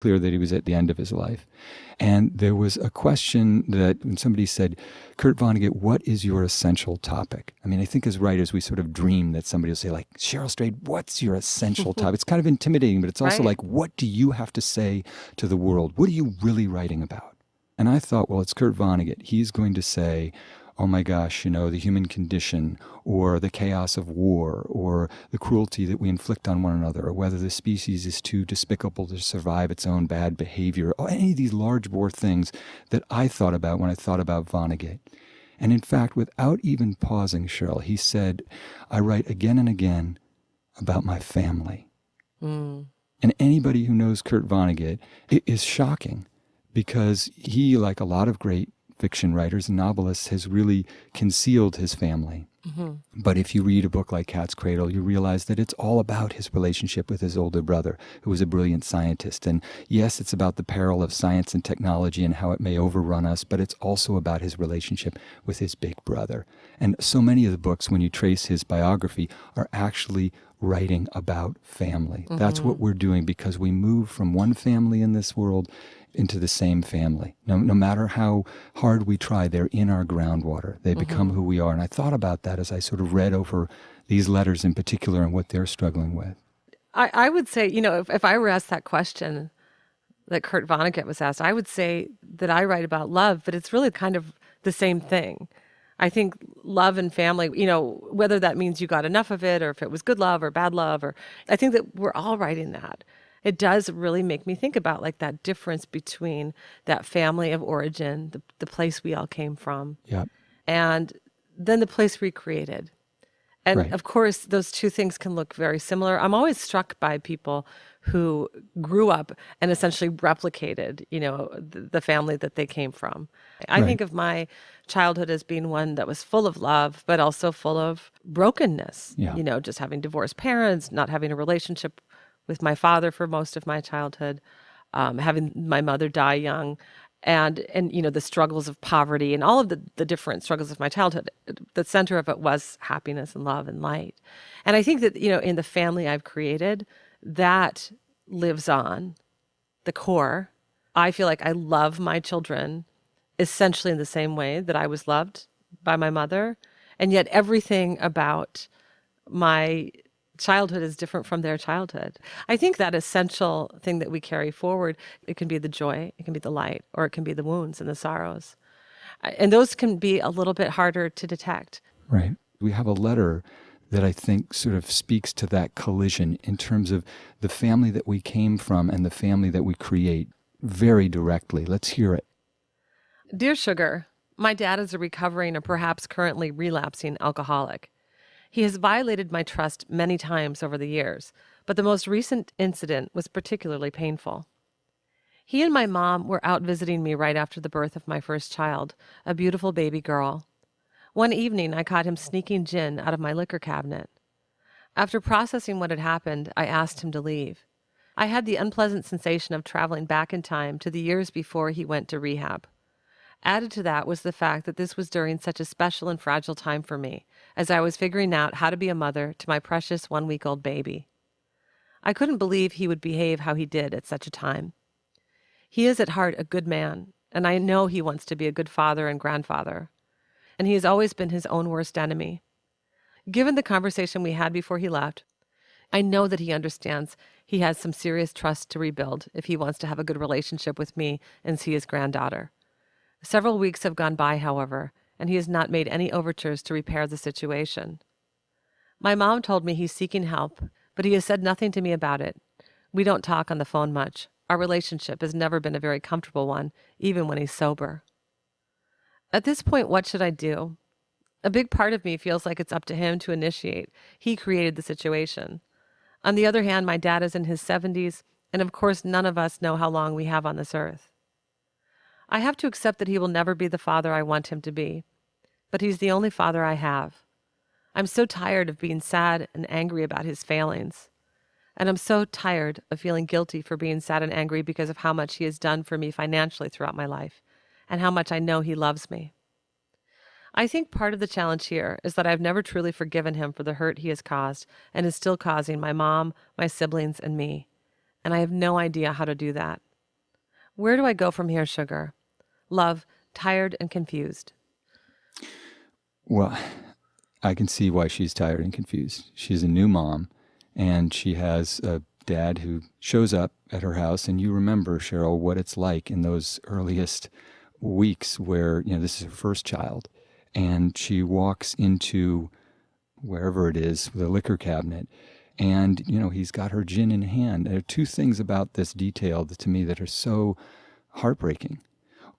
clear that he was at the end of his life. And there was a question that when somebody said, Kurt Vonnegut, what is your essential topic? I mean, I think as writers, we sort of dream that somebody will say, like, Cheryl Strayed, what's your essential topic? It's kind of intimidating, but it's also like, what do you have to say to the world? What are you really writing about? And I thought, well, it's Kurt Vonnegut. He's going to say, oh my gosh, the human condition, or the chaos of war, or the cruelty that we inflict on one another, or whether the species is too despicable to survive its own bad behavior, or any of these large bore things that I thought about when I thought about Vonnegut. And in fact, without even pausing, Cheryl, he said, I write again and again about my family. And anybody who knows Kurt Vonnegut, it is shocking because he, like a lot of great fiction writers and novelists, has really concealed his family. But if you read a book like Cat's Cradle, you realize that it's all about his relationship with his older brother, who was a brilliant scientist. And yes, it's about the peril of science and technology and how it may overrun us, but it's also about his relationship with his big brother. And so many of the books, when you trace his biography, are actually writing about family. That's what we're doing, because we move from one family in this world into the same family. No matter how hard we try, they're in our groundwater. They become who we are. And I thought about that as I sort of read over these letters in particular and what they're struggling with. I would say, if I were asked that question that Kurt Vonnegut was asked, I would say that I write about love, but it's really kind of the same thing. I think love and family, whether that means you got enough of it or if it was good love or bad love, or I think that we're all writing that. It does really make me think about like that difference between that family of origin, the place we all came from, and then the place we created. And of course, those two things can look very similar. I'm always struck by people who grew up and essentially replicated, the family that they came from. I think of my childhood as being one that was full of love, but also full of brokenness, just having divorced parents, not having a relationship with my father for most of my childhood, having my mother die young, and the struggles of poverty and all of the different struggles of my childhood. The center of it was happiness and love and light. And I think that, in the family I've created, that lives on, the core. I feel like I love my children essentially in the same way that I was loved by my mother. And yet everything about my childhood is different from their childhood. I think that essential thing that we carry forward, it can be the joy, it can be the light, or it can be the wounds and the sorrows. And those can be a little bit harder to detect. Right. We have a letter that I think sort of speaks to that collision in terms of the family that we came from and the family that we create very directly. Let's hear it. Dear Sugar, my dad is a recovering or perhaps currently relapsing alcoholic. He has violated my trust many times over the years, but the most recent incident was particularly painful. He and my mom were out visiting me right after the birth of my first child, a beautiful baby girl. One evening, I caught him sneaking gin out of my liquor cabinet. After processing what had happened, I asked him to leave. I had the unpleasant sensation of traveling back in time to the years before he went to rehab. Added to that was the fact that this was during such a special and fragile time for me, as I was figuring out how to be a mother to my precious 1-week-old baby. I couldn't believe he would behave how he did at such a time. He is at heart a good man, and I know he wants to be a good father and grandfather. And he has always been his own worst enemy. Given the conversation we had before he left, I know that he understands he has some serious trust to rebuild if he wants to have a good relationship with me and see his granddaughter. Several weeks have gone by, however, and he has not made any overtures to repair the situation. My mom told me he's seeking help, but he has said nothing to me about it. We don't talk on the phone much. Our relationship has never been a very comfortable one, even when he's sober. At this point, what should I do? A big part of me feels like it's up to him to initiate. He created the situation. On the other hand, my dad is in his 70s, and of course none of us know how long we have on this earth. I have to accept that he will never be the father I want him to be, but he's the only father I have. I'm so tired of being sad and angry about his failings, and I'm so tired of feeling guilty for being sad and angry because of how much he has done for me financially throughout my life, and how much I know he loves me. I think part of the challenge here is that I've never truly forgiven him for the hurt he has caused and is still causing my mom, my siblings, and me, and I have no idea how to do that. Where do I go from here, Sugar? Love, tired and confused. Well, I can see why she's tired and confused. She's a new mom, and she has a dad who shows up at her house, and you remember, Cheryl, what it's like in those earliest weeks where, this is her first child, and she walks into wherever it is, the liquor cabinet, and, he's got her gin in hand. There are two things about this detail to me that are so heartbreaking.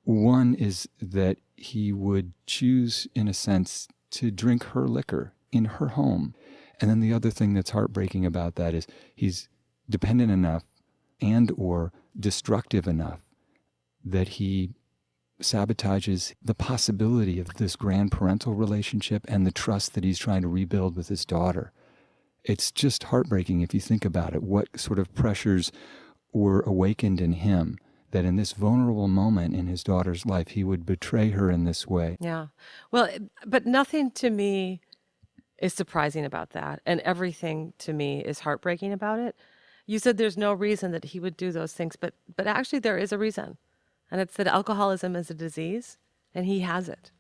One is that he would choose, in a sense, to drink her liquor in her home. And then the other thing that's heartbreaking about that is he's dependent enough and or destructive enough that he sabotages the possibility of this grandparental relationship and the trust that he's trying to rebuild with his daughter. It's just heartbreaking if you think about it, what sort of pressures were awakened in him that in this vulnerable moment in his daughter's life, he would betray her in this way. Yeah. Well, but nothing to me is surprising about that. And everything to me is heartbreaking about it. You said there's no reason that he would do those things, but actually there is a reason. And it's that alcoholism is a disease and he has it.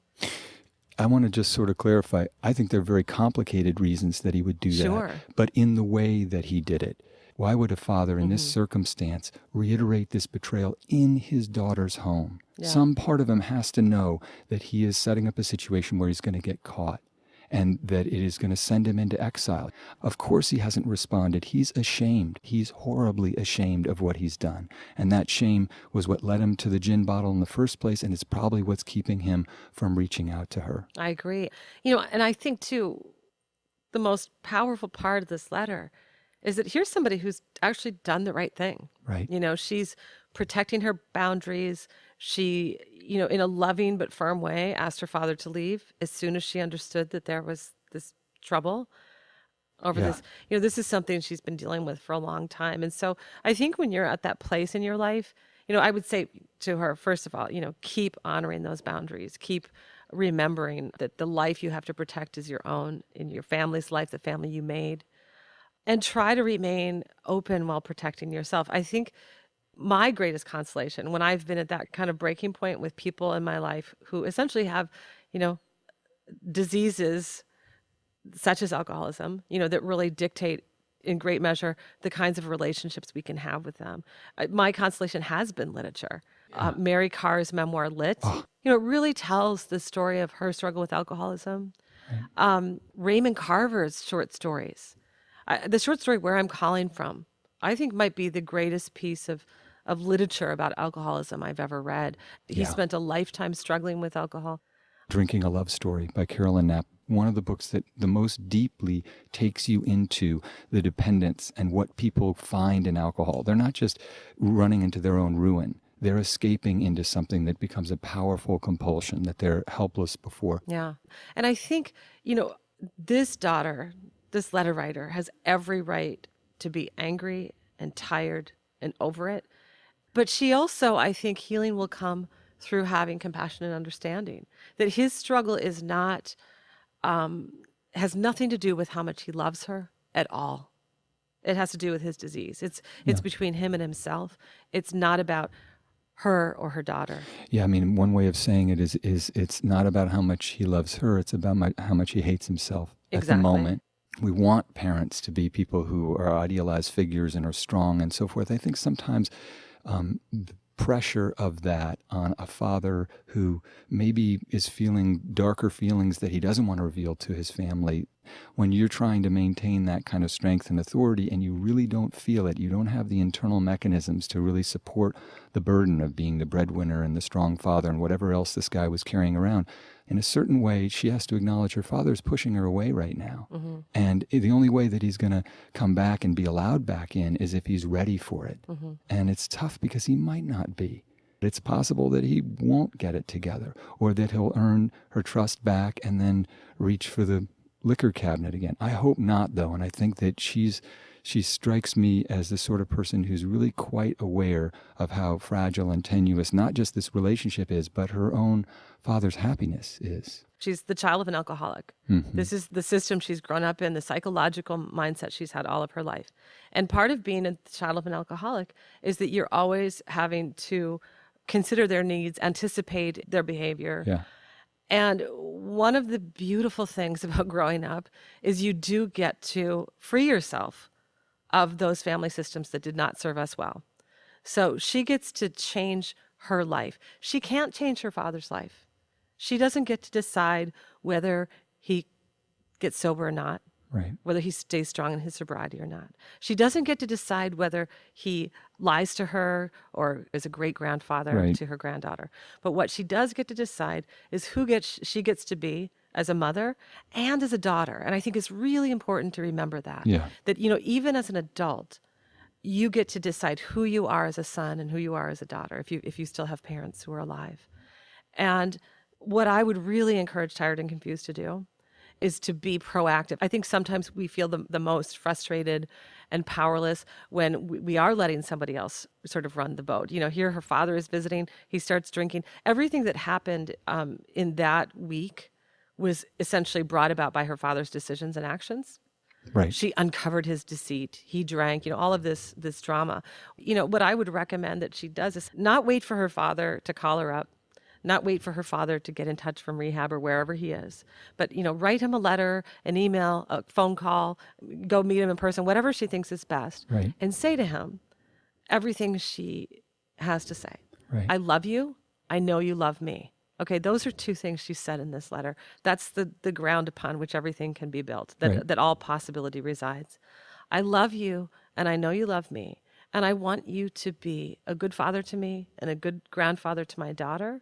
I want to just sort of clarify. I think there are very complicated reasons that he would do Sure. that, but in the way that he did it. Why would a father in this circumstance reiterate this betrayal in his daughter's home? Yeah. Some part of him has to know that he is setting up a situation where he's going to get caught and that it is going to send him into exile. Of course he hasn't responded. He's ashamed. He's horribly ashamed of what he's done. And that shame was what led him to the gin bottle in the first place, and it's probably what's keeping him from reaching out to her. I agree. And I think too, the most powerful part of this letter is that here's somebody who's actually done the right thing. Right. She's protecting her boundaries. She, in a loving but firm way, asked her father to leave as soon as she understood that there was this trouble over this. This is something she's been dealing with for a long time. And so I think when you're at that place in your life, I would say to her, first of all, keep honoring those boundaries. Keep remembering that the life you have to protect is your own, in your family's life, the family you made. And try to remain open while protecting yourself. I think my greatest consolation when I've been at that kind of breaking point with people in my life who essentially have, diseases such as alcoholism, that really dictate in great measure the kinds of relationships we can have with them. My consolation has been literature. Mary Carr's memoir, Lit, it really tells the story of her struggle with alcoholism. Right. Raymond Carver's short stories. The short story Where I'm Calling From, I think might be the greatest piece of literature about alcoholism I've ever read. He spent a lifetime struggling with alcohol. Drinking a Love Story by Carolyn Knapp, one of the books that the most deeply takes you into the dependence and what people find in alcohol. They're not just running into their own ruin. They're escaping into something that becomes a powerful compulsion that they're helpless before. Yeah. And I think, this daughter, this letter writer, has every right to be angry and tired and over it. But she also, I think, healing will come through having compassion and understanding. That his struggle is not, has nothing to do with how much he loves her at all. It has to do with his disease. It's between him and himself. It's not about her or her daughter. Yeah, I mean, one way of saying it is it's not about how much he loves her. It's about how much he hates himself at the moment. We want parents to be people who are idealized figures and are strong and so forth. I think sometimes the pressure of that on a father who maybe is feeling darker feelings that he doesn't want to reveal to his family, when you're trying to maintain that kind of strength and authority and you really don't feel it, you don't have the internal mechanisms to really support the burden of being the breadwinner and the strong father and whatever else this guy was carrying around. In a certain way, she has to acknowledge her father's pushing her away right now. Mm-hmm. And the only way that he's going to come back and be allowed back in is if he's ready for it. Mm-hmm. And it's tough because he might not be. It's possible that he won't get it together or that he'll earn her trust back and then reach for the liquor cabinet again. I hope not, though. And I think that she strikes me as the sort of person who's really quite aware of how fragile and tenuous not just this relationship is, but her own father's happiness is. She's the child of an alcoholic. Mm-hmm. This is the system she's grown up in, the psychological mindset she's had all of her life. And part of being a child of an alcoholic is that you're always having to consider their needs, anticipate their behavior. Yeah. And one of the beautiful things about growing up is you do get to free yourself of those family systems that did not serve us well. So she gets to change her life. She can't change her father's life. She doesn't get to decide whether he gets sober or not, Right. whether he stays strong in his sobriety or not. She doesn't get to decide whether he lies to her or is a great grandfather Right. to her granddaughter. But what she does get to decide is who she gets to be as a mother and as a daughter. And I think it's really important to remember that. Yeah. That, even as an adult, you get to decide who you are as a son and who you are as a daughter, if you still have parents who are alive. And what I would really encourage Tired and Confused to do is to be proactive. I think sometimes we feel the most frustrated and powerless when we are letting somebody else sort of run the boat. Here her father is visiting, he starts drinking. Everything that happened in that week was essentially brought about by her father's decisions and actions. Right. She uncovered his deceit. He drank, all of this drama. What I would recommend that she does is not wait for her father to call her up, not wait for her father to get in touch from rehab or wherever he is, but, write him a letter, an email, a phone call, go meet him in person, whatever she thinks is best, Right. and say to him everything she has to say. Right. I love you. I know you love me. Okay, those are two things she said in this letter. That's the ground upon which everything can be built, that all possibility resides. I love you, and I know you love me, and I want you to be a good father to me and a good grandfather to my daughter,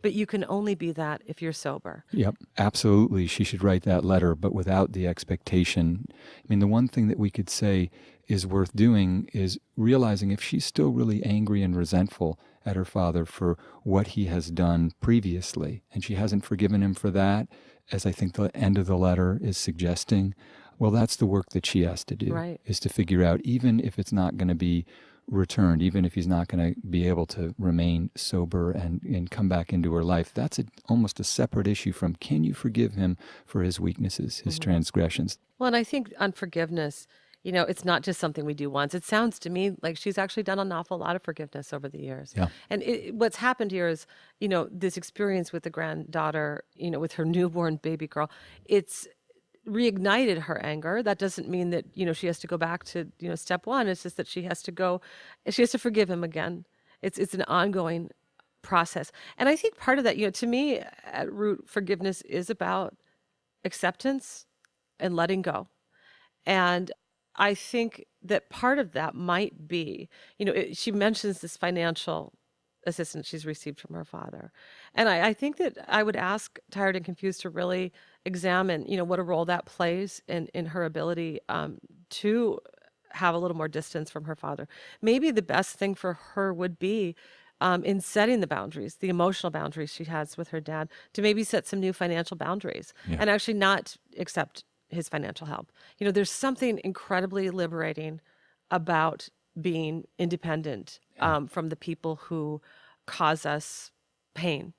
but you can only be that if you're sober. Yep, absolutely. She should write that letter, but without the expectation. I mean, the one thing that we could say is worth doing is realizing if she's still really angry and resentful at her father for what he has done previously, and she hasn't forgiven him for that, as I think the end of the letter is suggesting, well, that's the work that she has to do, Right. is to figure out, even if it's not going to be returned, even if he's not going to be able to remain sober and come back into her life, that's almost a separate issue from, can you forgive him for his weaknesses, his transgressions? Well, and I think unforgiveness, it's not just something we do once. It sounds to me like she's actually done an awful lot of forgiveness over the years. Yeah. And what's happened here is, this experience with the granddaughter, with her newborn baby girl, it's reignited her anger. That doesn't mean that, she has to go back to, step one. It's just that she has to forgive him again. It's an ongoing process. And I think part of that, to me, at root, forgiveness is about acceptance and letting go. And I think that part of that might be, she mentions this financial assistance she's received from her father. And I think that I would ask Tired and Confused to really examine, what a role that plays in her ability to have a little more distance from her father. Maybe the best thing for her would be in setting the boundaries, the emotional boundaries she has with her dad, to maybe set some new financial boundaries and actually not accept his financial help. There's something incredibly liberating about being independent from the people who cause us pain.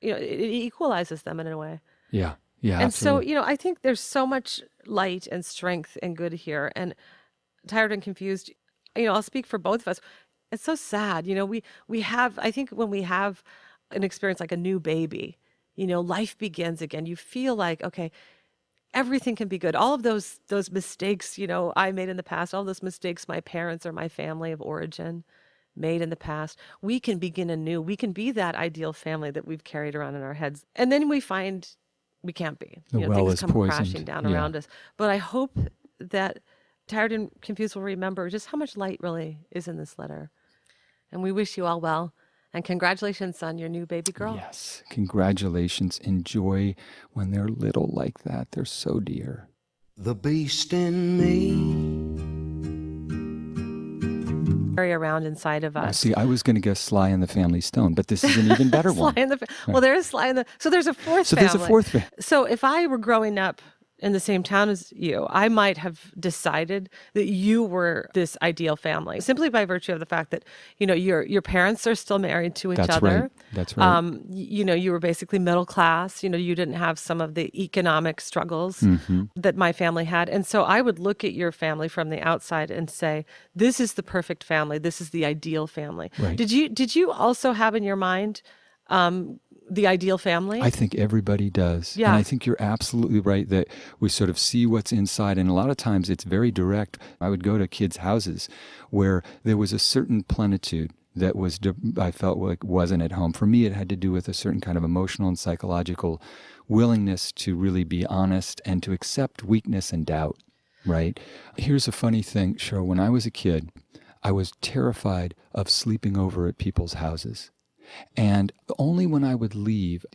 It equalizes them in a way. Yeah. Yeah. And absolutely. so, I think there's so much light and strength and good here. And Tired and Confused, I'll speak for both of us. It's so sad. We have, I think when we have an experience like a new baby, life begins again. You feel like, okay, everything can be good. All of those mistakes, I made in the past, all those mistakes my parents or my family of origin made in the past, we can begin anew. We can be that ideal family that we've carried around in our heads. And then we find we can't be. The well things is come poisoned. crashing down around us. But I hope that Tired and Confused will remember just how much light really is in this letter. And we wish you all well. And congratulations on your new baby girl. Yes. Congratulations. Enjoy when they're little like that. They're so dear. The beast in me. Carry around inside of us. See, I was going to guess Sly and the Family Stone, but this is an even better one. Well, there is Sly in the. So there's a fourth So family. there's a fourth family. So if I were growing up in the same town as you, I might have decided that you were this ideal family simply by virtue of the fact that, your parents are still married to each That's other. right. That's right. You were basically middle class. You didn't have some of the economic struggles Mm-hmm. that my family had. And so I would look at your family from the outside and say, this is the perfect family. This is the ideal family. Right. Did you also have in your mind the ideal family? I think everybody does. Yeah. And I think you're absolutely right that we sort of see what's inside. And a lot of times it's very direct. I would go to kids' houses where there was a certain plenitude that I felt like wasn't at home. For me, it had to do with a certain kind of emotional and psychological willingness to really be honest and to accept weakness and doubt, right? Here's a funny thing, Cheryl. When I was a kid, I was terrified of sleeping over at people's houses. And only when I would leave,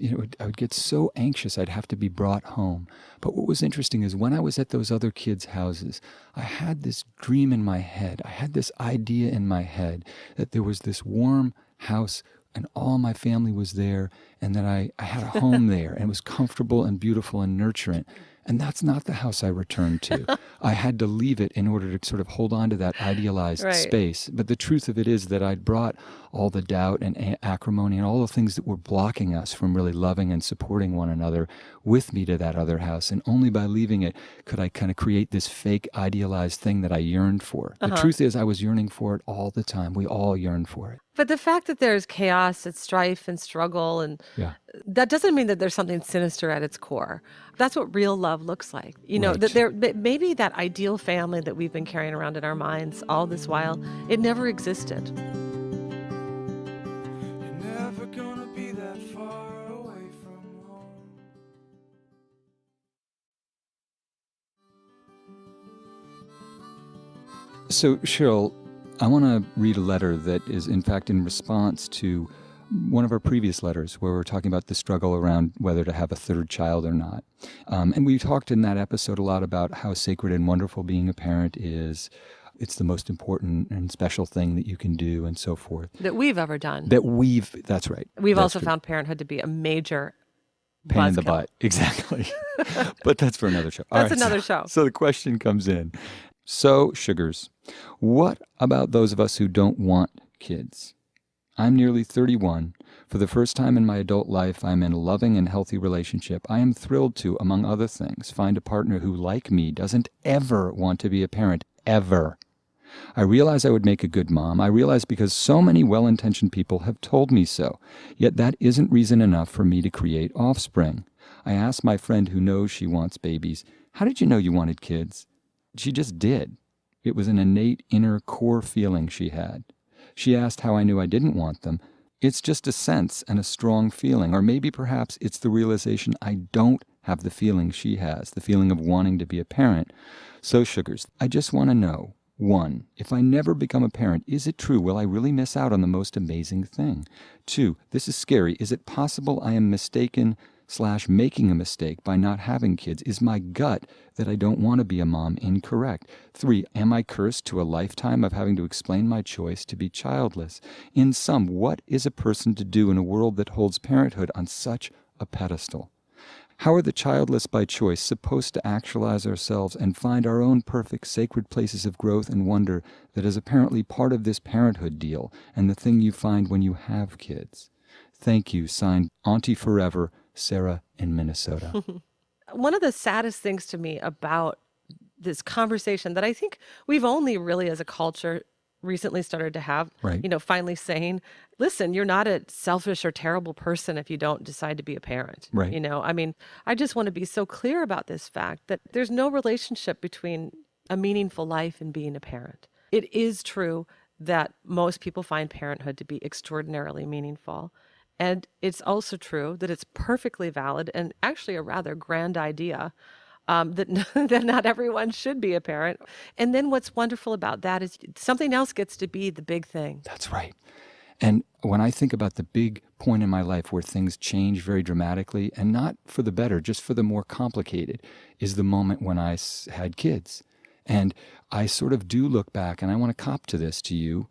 I would get so anxious I'd have to be brought home. But what was interesting is when I was at those other kids' houses, I had this dream in my head. I had this idea in my head that there was this warm house and all my family was there and that I had a home there and it was comfortable and beautiful and nurturing. And that's not the house I returned to. I had to leave it in order to sort of hold on to that idealized Right. space. But the truth of it is that I'd brought all the doubt and acrimony and all the things that were blocking us from really loving and supporting one another with me to that other house. And only by leaving it could I kind of create this fake idealized thing that I yearned for. The truth is I was yearning for it all the time. We all yearned for it. But the fact that there's chaos and strife and struggle, and Yeah. that doesn't mean that there's something sinister at its core. That's what real love looks like. Right. That maybe that ideal family that we've been carrying around in our minds all this while, it never existed. You're never gonna be that far away from home. So, Cheryl, I want to read a letter that is, in fact, in response to one of our previous letters where we're talking about the struggle around whether to have a third child or not. And we talked in that episode a lot about how sacred and wonderful being a parent is. It's the most important and special thing that you can do and so forth. That we've ever done. That's right. We've That's also true. found parenthood to be a major Pain in the buzzkill. butt. Exactly. But that's for another show. All That's right, another show. So the question comes in. So, sugars, what about those of us who don't want kids? I'm nearly 31. For the first time in my adult life, I'm in a loving and healthy relationship. I am thrilled to, among other things, find a partner who, like me, doesn't ever want to be a parent, ever. I realize I would make a good mom. I realize because so many well-intentioned people have told me so. Yet that isn't reason enough for me to create offspring. I asked my friend who knows she wants babies, "How did you know you wanted kids?" She just did. It was an innate inner core feeling she had. She asked how I knew I didn't want them. It's just a sense and a strong feeling, or maybe perhaps it's the realization I don't have the feeling she has, the feeling of wanting to be a parent. So, sugars, I just want to know, 1, if I never become a parent, is it true? Will I really miss out on the most amazing thing? 2, this is scary. Is it possible I am mistaken/making a mistake by not having kids? Is my gut that I don't want to be a mom incorrect? 3, am I cursed to a lifetime of having to explain my choice to be childless? In sum, what is a person to do in a world that holds parenthood on such a pedestal? How are the childless by choice supposed to actualize ourselves and find our own perfect sacred places of growth and wonder that is apparently part of this parenthood deal and the thing you find when you have kids? Thank you, signed Auntie Forever, Sarah in Minnesota. One of the saddest things to me about this conversation that I think we've only really as a culture recently started to have, Right. Finally saying, listen, you're not a selfish or terrible person if you don't decide to be a parent. Right. I just want to be so clear about this fact that there's no relationship between a meaningful life and being a parent. It is true that most people find parenthood to be extraordinarily meaningful. And it's also true that it's perfectly valid and actually a rather grand idea that not everyone should be a parent. And then what's wonderful about that is something else gets to be the big thing. That's right. And when I think about the big point in my life where things change very dramatically, and not for the better, just for the more complicated, is the moment when I had kids. And I sort of do look back, and I want to cop to this to you.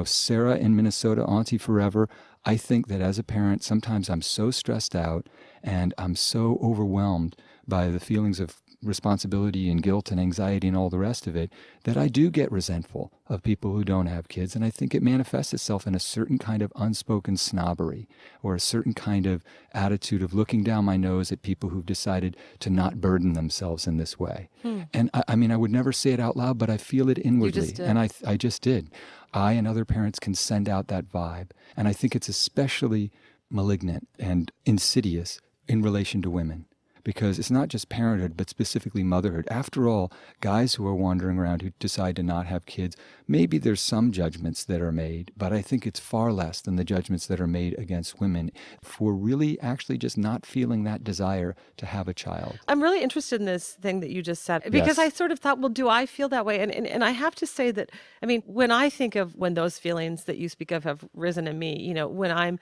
Sarah in Minnesota, Auntie Forever, I think that as a parent, sometimes I'm so stressed out and I'm so overwhelmed by the feelings of responsibility and guilt and anxiety and all the rest of it, that I do get resentful of people who don't have kids. And I think it manifests itself in a certain kind of unspoken snobbery or a certain kind of attitude of looking down my nose at people who've decided to not burden themselves in this way. And I mean, I would never say it out loud, but I feel it inwardly. just did. And I just did. I and other parents can send out that vibe. And I think it's especially malignant and insidious in relation to women, because it's not just parenthood, but specifically motherhood. After all, guys who are wandering around who decide to not have kids, maybe there's some judgments that are made, but I think it's far less than the judgments that are made against women for really actually just not feeling that desire to have a child. I'm really interested in this thing that you just said, because Yes. I sort of thought, well, do I feel that way? And I have to say that, I mean, when I think of when those feelings that you speak of have risen in me, when I'm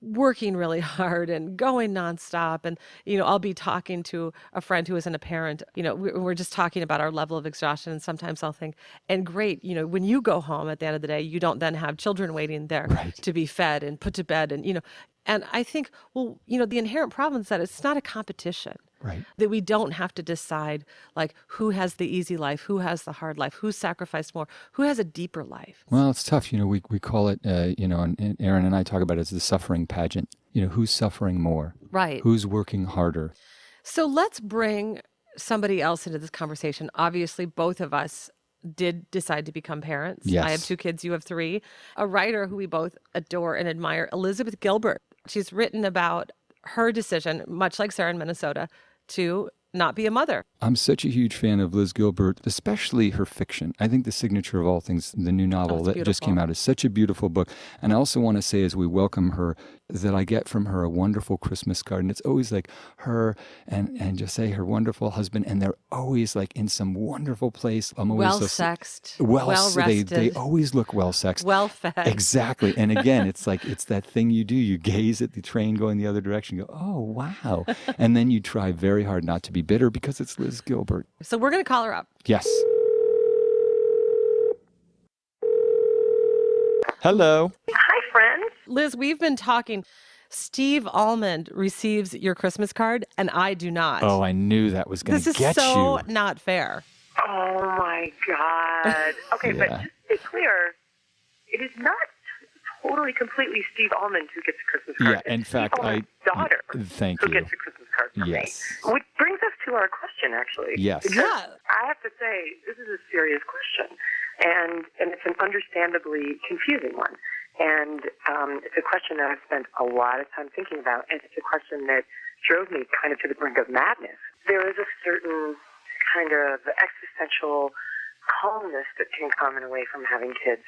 working really hard and going nonstop, and I'll be talking to a friend who isn't a parent, we're just talking about our level of exhaustion, and sometimes I'll think, and great, when you go home at the end of the day, you don't then have children waiting there Right. to be fed and put to bed, and I think, well, the inherent problem is that it's not a competition. Right. That we don't have to decide, like, who has the easy life, who has the hard life, who's sacrificed more, who has a deeper life. Well, it's tough. We call it, and Aaron and I talk about it as the suffering pageant. Who's suffering more? Right. Who's working harder? So let's bring somebody else into this conversation. Obviously, both of us did decide to become parents. Yes. I have 2 kids, you have 3. A writer who we both adore and admire, Elizabeth Gilbert. She's written about her decision, much like Sarah in Minnesota, to not be a mother. I'm such a huge fan of Liz Gilbert, especially her fiction. I think The Signature of All Things, the new novel that just came out, is such a beautiful book. And I also want to say, as we welcome her, that I get from her a wonderful Christmas card. And it's always like her and just say her wonderful husband. And they're always like in some wonderful place. I'm always Well-sexed, they well-rested, always look well-sexed. well-fed. Exactly. And again, it's like, it's that thing you do. You gaze at the train going the other direction, go, oh, wow. And then you try very hard not to be bitter because it's Liz Gilbert. So we're going to call her up. Yes. Hello. Hi, friends. Liz, we've been talking. Steve Almond receives your Christmas card, and I do not. Oh, I knew that was going to This get is so you. not fair. Oh, my God. Okay, but Yeah. just to be clear, it is not totally, completely Steve Almond who gets a Christmas card. Yeah, in It's fact, Steve Almond's daughter thank who you. gets a Christmas card from Yes. me. Which brings us to our question, actually. Yes. Because Yeah. I have to say, this is a serious question, and it's an understandably confusing one. And it's a question that I've spent a lot of time thinking about, and it's a question that drove me kind of to the brink of madness. There is a certain kind of existential calmness that can come in a way from having kids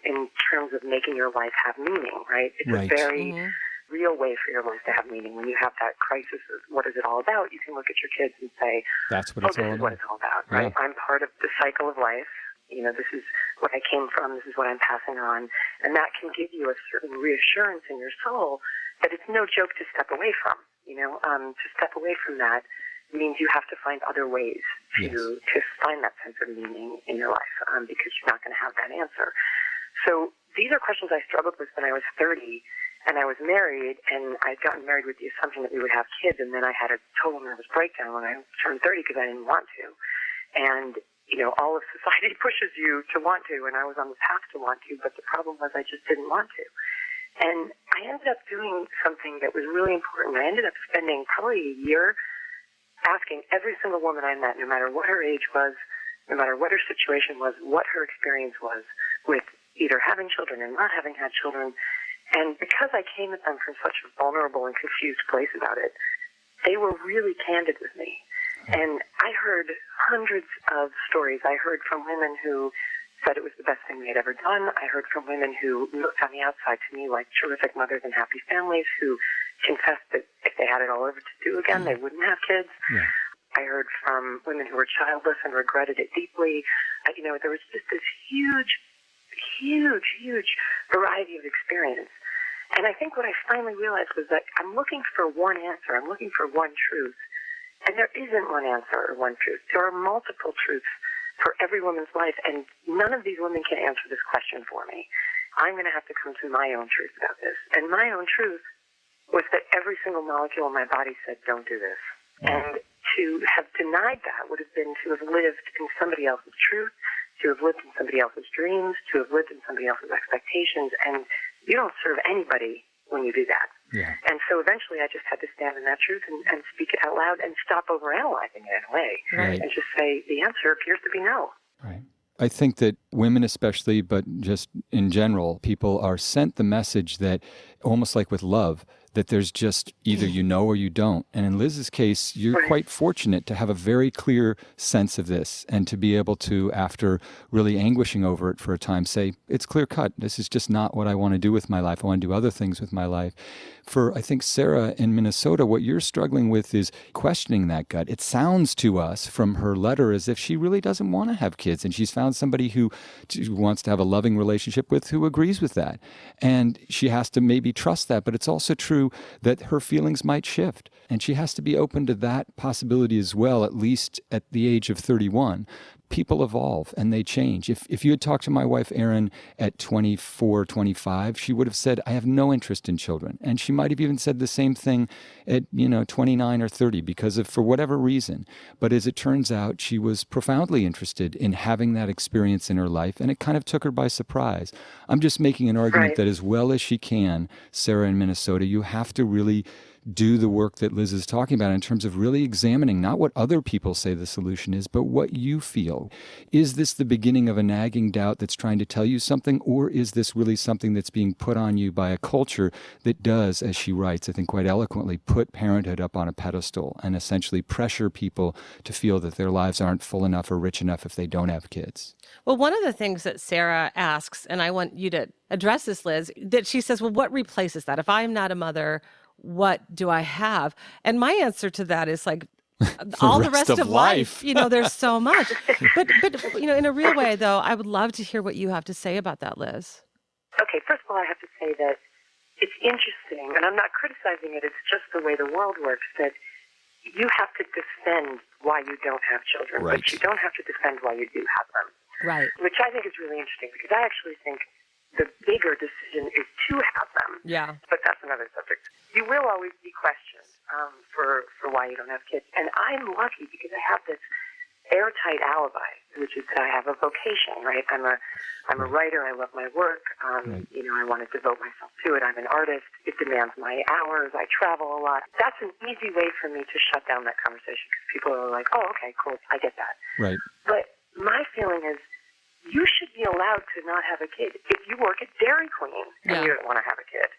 in terms of making your life have meaning, right? It's Right. a very real way for your life to have meaning. When you have that crisis of what is it all about, you can look at your kids and say, That's what oh, it's this all is what about. it's all about, right? Yeah. I'm part of the cycle of life. This is what I came from. This is what I'm passing on. And that can give you a certain reassurance in your soul that it's no joke to step away from. To step away from that means you have to find other ways to find that sense of meaning in your life because you're not going to have that answer. So these are questions I struggled with when I was 30 and I was married, and I'd gotten married with the assumption that we would have kids, and then I had a total nervous breakdown when I turned 30 because I didn't want to. And all of society pushes you to want to, and I was on the path to want to, but the problem was I just didn't want to. And I ended up doing something that was really important. I ended up spending probably a year asking every single woman I met, no matter what her age was, no matter what her situation was, what her experience was with either having children and not having had children. And because I came at them from such a vulnerable and confused place about it, they were really candid with me. And I heard hundreds of stories. I heard from women who said it was the best thing they had ever done. I heard from women who looked on the outside to me like terrific mothers and happy families who confessed that if they had it all over to do again, they wouldn't have kids. Yeah. I heard from women who were childless and regretted it deeply. There was just this huge variety of experience. And I think what I finally realized was that I'm looking for one answer. I'm looking for one truth. And there isn't one answer or one truth. There are multiple truths for every woman's life, and none of these women can answer this question for me. I'm going to have to come to my own truth about this. And my own truth was that every single molecule in my body said, don't do this. And to have denied that would have been to have lived in somebody else's truth, to have lived in somebody else's dreams, to have lived in somebody else's expectations, and you don't serve anybody when you do that. Yeah. And so eventually I just had to stand in that truth and speak it out loud and stop overanalyzing it in a way. Right. And just say, the answer appears to be no. Right. I think that women especially, but just in general, people are sent the message that, almost like with love, that there's just either you know or you don't. And in Liz's case, you're quite fortunate to have a very clear sense of this and to be able to, after really anguishing over it for a time, say, it's clear cut. This is just not what I want to do with my life. I want to do other things with my life. For, I think, Sarah in Minnesota, what you're struggling with is questioning that gut. It sounds to us from her letter as if she really doesn't want to have kids, and she's found somebody who wants to have a loving relationship with, who agrees with that. And she has to maybe trust that, but it's also true that her feelings might shift, and she has to be open to that possibility as well, at least at the age of 31. People evolve and they change. If you had talked to my wife, Erin, at 24, 25, she would have said, I have no interest in children. And she might have even said the same thing at, 29 or 30 because of, for whatever reason. But as it turns out, she was profoundly interested in having that experience in her life, and it kind of took her by surprise. I'm just making an argument that as well as she can, Sarah in Minnesota, you have to really do the work that Liz is talking about in terms of really examining not what other people say the solution is, but what you feel. Is this the beginning of a nagging doubt that's trying to tell you something, or is this really something that's being put on you by a culture that does, as she writes, I think quite eloquently, put parenthood up on a pedestal and essentially pressure people to feel that their lives aren't full enough or rich enough if they don't have kids? Well, one of the things that Sarah asks, and I want you to address this, Liz, that she says, well, what replaces that? If I'm not a mother, what do I have? And my answer to that is like all the rest of life. There's so much. But in a real way, though, I would love to hear what you have to say about that, Liz. Okay, first of all, I have to say that it's interesting, and I'm not criticizing it, it's just the way the world works, that you have to defend why you don't have children, Right. but you don't have to defend why you do have them. Right. Which I think is really interesting, because I actually think the bigger decision is to have them. Yeah. But that's another subject. You will always be questioned for why you don't have kids. And I'm lucky because I have this airtight alibi, which is that I have a vocation, right? I'm a writer. I love my work. I want to devote myself to it. I'm an artist. It demands my hours. I travel a lot. That's an easy way for me to shut down that conversation because people are like, oh, okay, cool. I get that. Right. But my feeling is you should be allowed to not have a kid. If you work at Dairy Queen and you don't want to have a kid,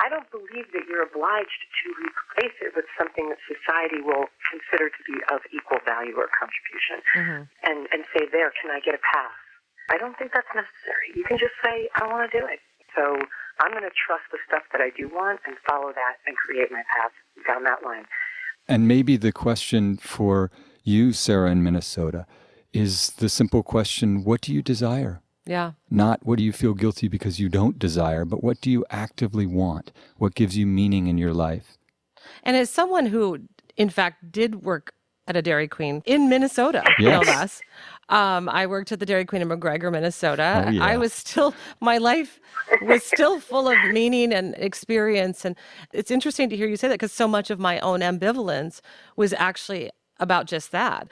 I don't believe that you're obliged to replace it with something that society will consider to be of equal value or contribution and say, there, can I get a pass? I don't think that's necessary. You can just say, I want to do it. So I'm going to trust the stuff that I do want and follow that and create my path down that line. And maybe the question for you, Sarah, in Minnesota, is the simple question, what do you desire? Yeah. Not what do you feel guilty because you don't desire, but what do you actively want? What gives you meaning in your life? And as someone who, in fact, did work at a Dairy Queen in Minnesota, Yes. no less, I worked at the Dairy Queen in McGregor, Minnesota. Oh, yeah. My life was still full of meaning and experience. And it's interesting to hear you say that because so much of my own ambivalence was actually about just that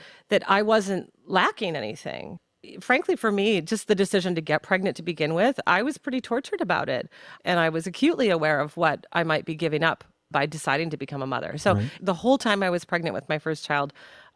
I wasn't lacking anything. Frankly, for me, just the decision to get pregnant to begin with, I was pretty tortured about it. And I was acutely aware of what I might be giving up by deciding to become a mother. So the whole time I was pregnant with my first child,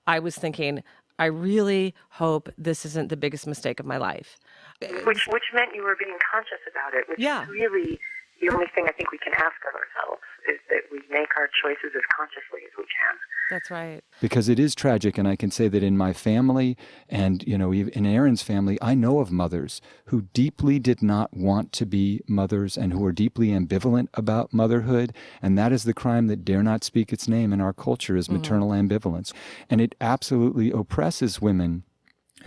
I was thinking, I really hope this isn't the biggest mistake of my life. Which meant you were being conscious about it, which is really the only thing I think we can ask of ourselves, is that we make our choices as consciously as we can. That's right. Because it is tragic, and I can say that in my family and, even in Erin's family, I know of mothers who deeply did not want to be mothers and who are deeply ambivalent about motherhood, and that is the crime that dare not speak its name in our culture, is maternal ambivalence. And it absolutely oppresses women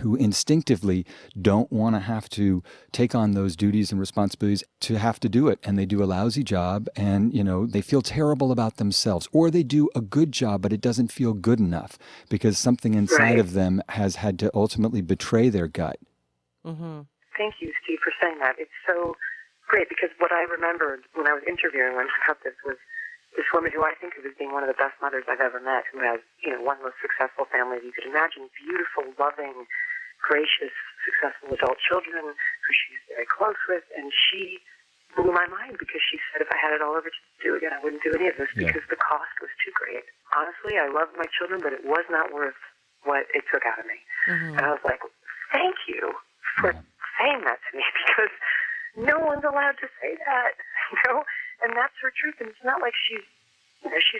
who instinctively don't want to have to take on those duties and responsibilities to have to do it. And they do a lousy job and, they feel terrible about themselves. Or they do a good job, but it doesn't feel good enough because something inside of them has had to ultimately betray their gut. Thank you, Steve, for saying that. It's so great because what I remembered when I was interviewing about this was this woman who I think of as being one of the best mothers I've ever met, who has, one of the most successful families you could imagine, beautiful, loving, gracious, successful adult children who she's very close with, and she blew my mind because she said if I had it all over to do again, I wouldn't do any of this because the cost was too great. Honestly, I loved my children, but it was not worth what it took out of me. And I was like, thank you for saying that to me, because no one's allowed to say that, and that's her truth. And it's not like she's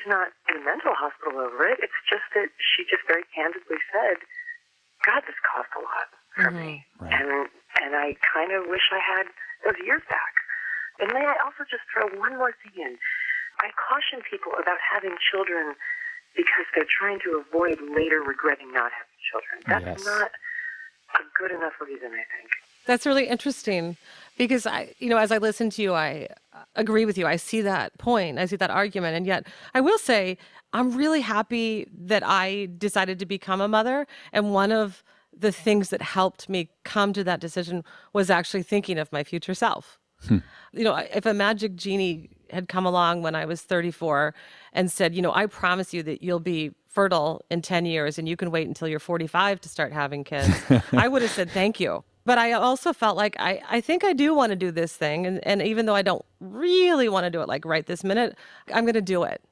not in a mental hospital over it. It's just that she just very candidly said, God, this cost a lot for me. Right. And I kind of wish I had those years back. And may I also just throw one more thing in? I caution people about having children because they're trying to avoid later regretting not having children. That's not a good enough reason, I think. That's really interesting because as I listen to you, I agree with you. I see that point. I see that argument. And yet I will say I'm really happy that I decided to become a mother. And one of the things that helped me come to that decision was actually thinking of my future self. If a magic genie had come along when I was 34 and said, I promise you that you'll be fertile in 10 years and you can wait until you're 45 to start having kids, I would have said thank you. But I also felt like I think I do want to do this thing. And even though I don't really want to do it like right this minute, I'm going to do it.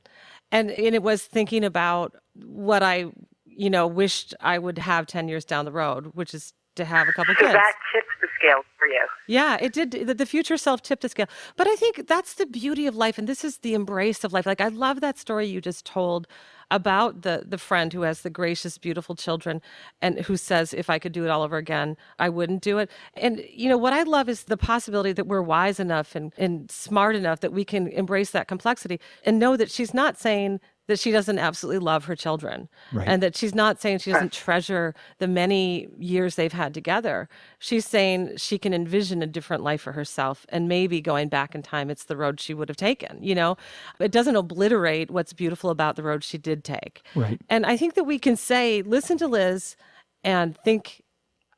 And it was thinking about what I, wished I would have 10 years down the road, which is to have a couple kids. So that tips the scale for you. Yeah, it did. The future self tipped the scale. But I think that's the beauty of life. And this is the embrace of life. Like, I love that story you just told about the friend who has the gracious, beautiful children and who says, if I could do it all over again, I wouldn't do it. And, what I love is the possibility that we're wise enough and smart enough that we can embrace that complexity and know that she's not saying that she doesn't absolutely love her children, right, and that she's not saying she doesn't treasure the many years they've had together. She's saying she can envision a different life for herself, and maybe going back in time, it's the road she would have taken. It doesn't obliterate what's beautiful about the road she did take. Right. And I think that we can say, listen to Liz and think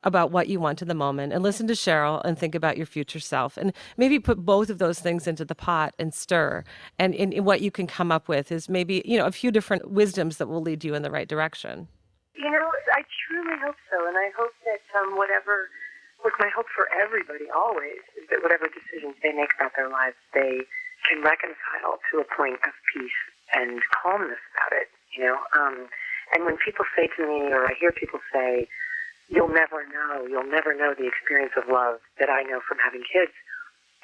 about what you want in the moment, and listen to Cheryl and think about your future self, and maybe put both of those things into the pot and stir. And what you can come up with is maybe, a few different wisdoms that will lead you in the right direction. I truly hope so. And I hope that my hope for everybody always is that whatever decisions they make about their lives, they can reconcile to a point of peace and calmness about it, And when people say to me, or I hear people say, you'll never know the experience of love that I know from having kids,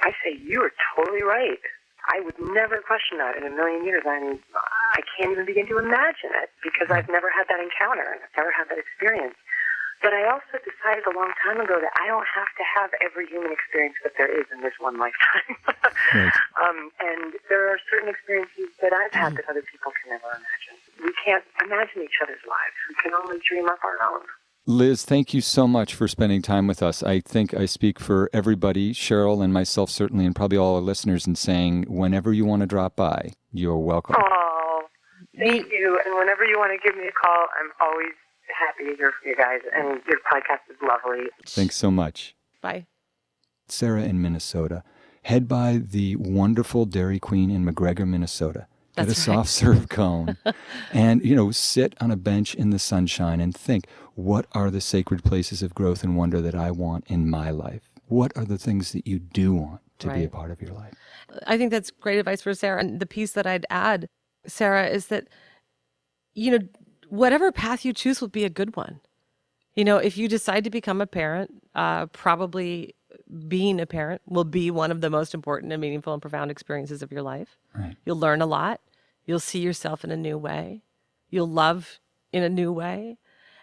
I say, you are totally right. I would never question that in a million years. I can't even begin to imagine it because I've never had that encounter and I've never had that experience. But I also decided a long time ago that I don't have to have every human experience that there is in this one lifetime. Right. And there are certain experiences that I've had that other people can never imagine. We can't imagine each other's lives. We can only dream up our own. Liz, thank you so much for spending time with us. I think I speak for everybody, Cheryl and myself certainly, and probably all our listeners, in saying whenever you want to drop by, you're welcome. Oh, thank you. And whenever you want to give me a call, I'm always happy to hear from you guys. And your podcast is lovely. Thanks so much. Bye. Sarah in Minnesota. Head by the wonderful Dairy Queen in McGregor, Minnesota. Get a soft serve cone and, sit on a bench in the sunshine and think, what are the sacred places of growth and wonder that I want in my life? What are the things that you do want to be a part of your life? I think that's great advice for Sarah. And the piece that I'd add, Sarah, is that, whatever path you choose will be a good one. If you decide to become a parent, probably being a parent will be one of the most important and meaningful and profound experiences of your life. Right. You'll learn a lot. You'll see yourself in a new way. You'll love in a new way.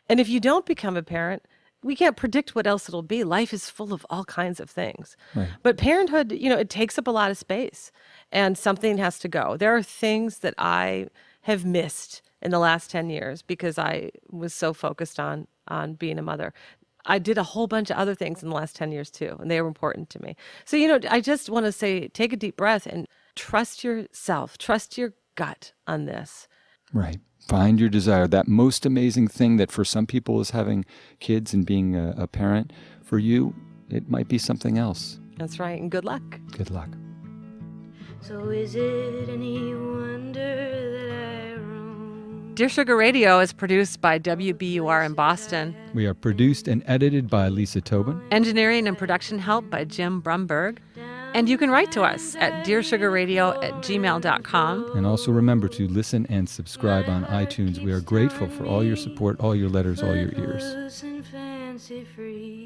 And if you don't become a parent, we can't predict what else it'll be. Life is full of all kinds of things. Right. But parenthood, it takes up a lot of space and something has to go. There are things that I have missed in the last 10 years because I was so focused on being a mother. I did a whole bunch of other things in the last 10 years too, and they were important to me. So, I just want to say, take a deep breath and trust yourself, trust your gut on this. Right. Find your desire. That most amazing thing that for some people is having kids and being a parent, for you, it might be something else. That's right. And good luck. Good luck. So is it any wonder that I roam? Dear Sugar Radio is produced by WBUR in Boston. We are produced and edited by Lisa Tobin. Engineering and production help by Jim Brumberg. And you can write to us at dearsugarradio@gmail.com. And also remember to listen and subscribe on iTunes. We are grateful for all your support, all your letters, all your ears. Loose and fancy free.